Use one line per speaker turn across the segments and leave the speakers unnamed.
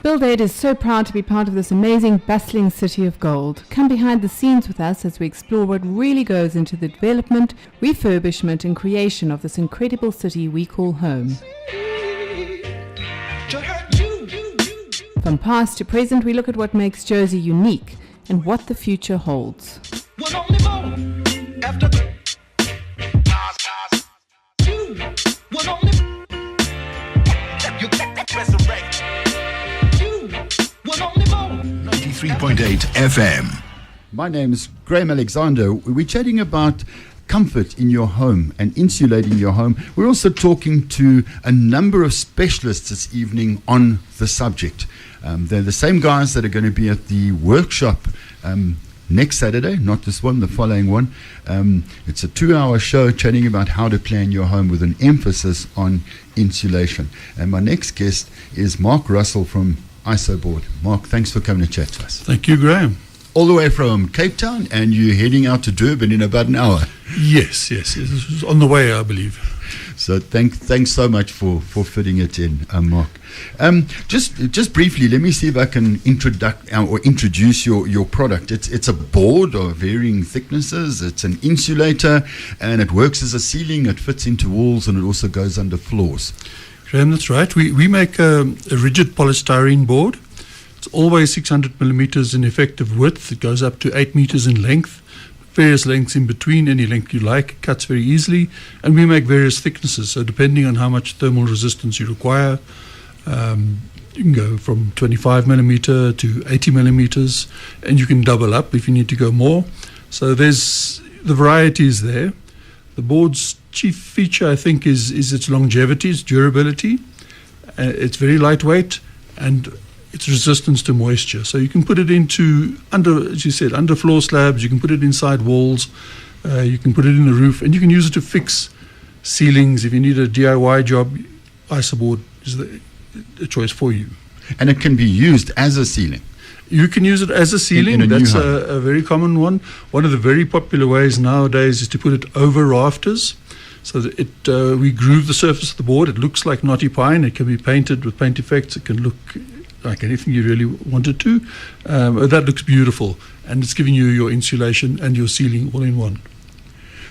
BuildAid is so proud to be part of this amazing, bustling city of gold. Come behind the scenes with us as we explore what really goes into the development, refurbishment and creation of this incredible city we call home. From past to present, we look at what makes Jersey unique and what the future holds.
FM. My name is Graham Alexander. We're chatting about comfort in your home and insulating your home. We're also talking to a number of specialists this evening on the subject. They're the same guys that are going to be at the workshop next Saturday, not this one, the following one. It's a 2-hour show chatting about how to plan your home with an emphasis on insulation. And my next guest is Mark Russel from Isoboard. Mark, thanks for coming to chat to us.
Thank you, Graham.
All the way from Cape Town, and you're heading out to Durban in about an hour.
Yes. This is on the way, I believe.
So thanks so much for fitting it in, Mark. Just briefly, let me see if I can introduce your product. It's a board of varying thicknesses. It's an insulator, and it works as a ceiling. It fits into walls, and it also goes under floors.
Graham, that's right. We make a rigid polystyrene board. It's always 600 millimeters in effective width. It goes up to 8 meters in length. Various lengths in between, any length you like. It cuts very easily. And we make various thicknesses. So depending on how much thermal resistance you require, you can go from 25 millimeter to 80 millimeters. And you can double up if you need to go more. So the variety is there. The board's chief feature, I think, is its longevity, its durability. It's very lightweight and its resistance to moisture. So you can put it into, as you said, under floor slabs. You can put it inside walls. You can put it in the roof. And you can use it to fix ceilings. If you need a DIY job, Isoboard is the choice for you.
And it can be used as a ceiling.
You can use it as a ceiling. That's a very common one. One of the very popular ways nowadays is to put it over rafters. So that we groove the surface of the board. It looks like knotty pine. It can be painted with paint effects. It can look like anything you really want it to. That looks beautiful. And it's giving you your insulation and your ceiling all in one.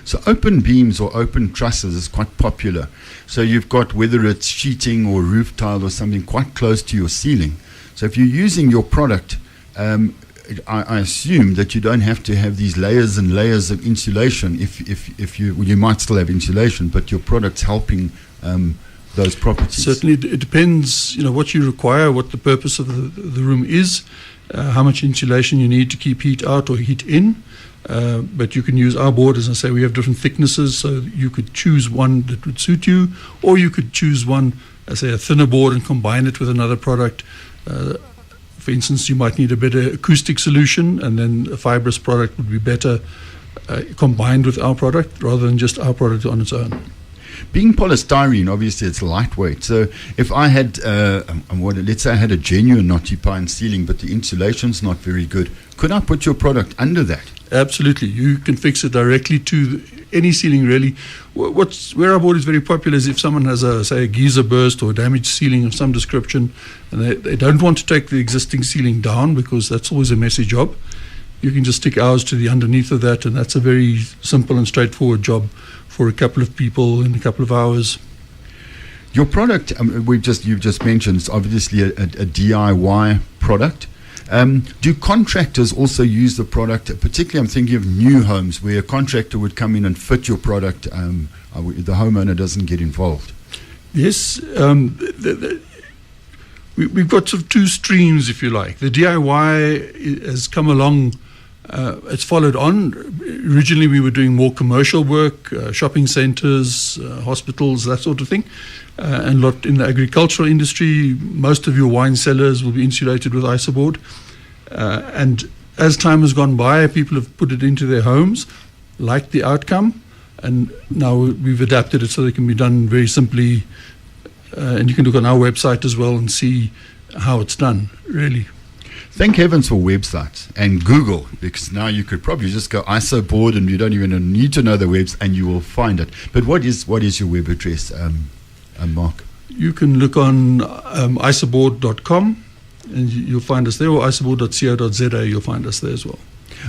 So open beams or open trusses is quite popular. So you've got, whether it's sheeting or roof tile or something, quite close to your ceiling. So if you're using your product, I assume that you don't have to have these layers and layers of insulation. If you might still have insulation, but your product's helping those properties.
Certainly, it depends. What you require, what the purpose of the room is, how much insulation you need to keep heat out or heat in. But you can use our board. As I say, we have different thicknesses, so you could choose one that would suit you, or you could choose one, say, a thinner board and combine it with another product. For instance, you might need a better acoustic solution, and then a fibrous product would be better combined with our product rather than just our product on its own.
Being polystyrene, obviously it's lightweight. So if I had, let's say I had a genuine knotty pine ceiling, but the insulation's not very good, could I put your product under that?
Absolutely. You can fix it directly to any ceiling, really. Where our board is very popular is if someone has a geyser burst or a damaged ceiling of some description, and they don't want to take the existing ceiling down, because that's always a messy job. You can just stick ours to the underneath of that, and that's a very simple and straightforward job for a couple of people in a couple of hours.
Your product, you've just mentioned, it's obviously a DIY product. Do contractors also use the product? Particularly, I'm thinking of new homes where a contractor would come in and fit your product. The homeowner doesn't get involved.
Yes, we've got sort of two streams, if you like. The DIY has come along. It's followed on. Originally, we were doing more commercial work, shopping centres, hospitals, that sort of thing, and a lot in the agricultural industry. Most of your wine cellars will be insulated with Isoboard. And as time has gone by, people have put it into their homes, liked the outcome, and now we've adapted it so they can be done very simply. And you can look on our website as well and see how it's done, really.
Thank heavens for websites and Google, because now you could probably just go Isoboard and you don't even need to know the webs and you will find it. But what is your web address, Mark?
You can look on isoboard.com and you'll find us there, or isoboard.co.za, you'll find us there as well.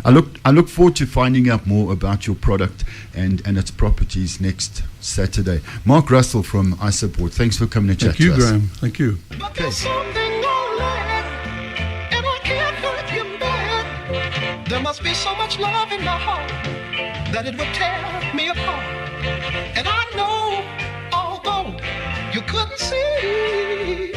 I look forward to finding out more about your product and its properties next Saturday. Mark Russel from Isoboard, thanks for coming to chat to us.
Thank you, Graham. Thank you.
But there's something alright, and I can't hurt you bad. There must be so much love in my heart that it would tear me apart. And I know, although you couldn't see,